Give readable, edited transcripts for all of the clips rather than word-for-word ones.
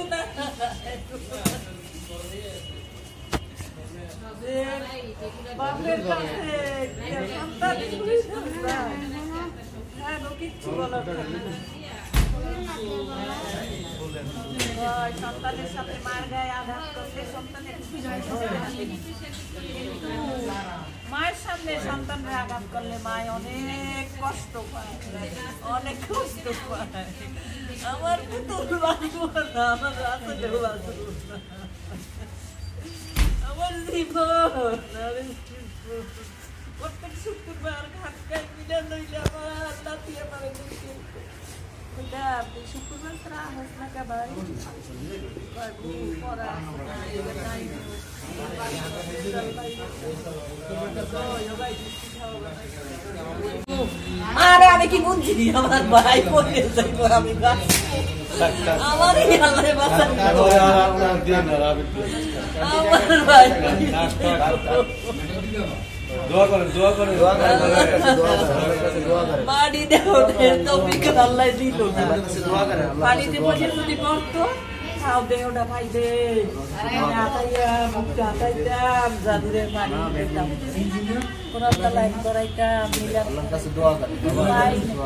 না বাপের কাছে সন্তান কিচ্ছু বলো সন্তানের সাথে মার গায়ে আঘাত করলে সন্তানের মায়ের সামনে সন্তানরা আঘাত করলে মায় অনেক কষ্ট পায় অনেক কষ্ট পায় আমার পুতুল বাঁচবো না আমার আসলেও বাঁচবো না আমার জীবন প্রত্যেক শুক্রবার ঘাট গায়ে মিলে লইলে আমার নাতি আমার শুক্রবার তারা আস না কেবাই আরে আমি কি বুঝছি আমার ভাই পড়ে যাইব আমি আমার ভাই দোয়া করেন বাড়ি দেও তৌফিক আল্লাহ দিল না বাড়িতে বসে যদি পড়তো খাও দে ওটা ভাই দে হাতাইতাম জাদুরের বাড়ি দিতাম কোন লাইন করাইতাম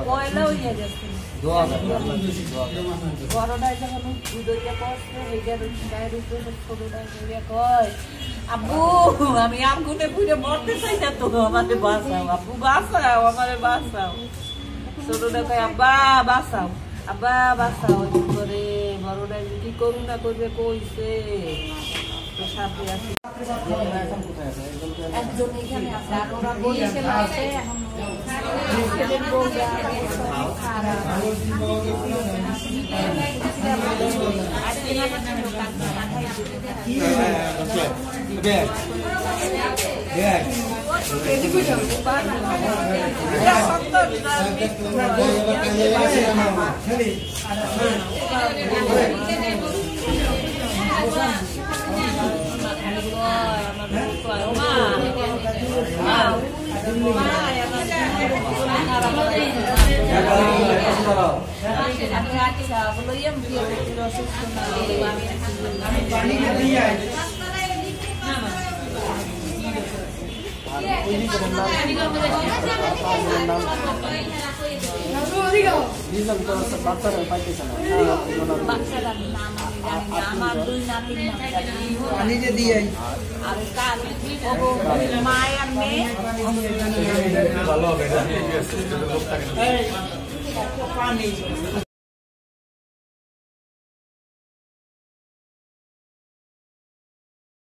পয়লা হইয়া গেছে বড়টাই যখন দুধইয়া পড়ছে এইটা গায়ে রুখে ছোটটাই কয় আব্বু আমি আগুনে পুড়ে মরতে চাই না তো আমাকে বাঁচাও আব্বু বাঁচাও আমারে বাঁচাও ছোটটা কয় আব্বা বাঁচাও আব্বা বাঁচাও করে বড়টাই কি করুণা করবে কইছে তো সাথে আছে একজন এখানে আছে আর ওরা বলেছে আছে এখন ছেলের বউরা খারাপ আচ্ছা বলো আমার দুই নাতির আর কাল মায়ের মেয়ে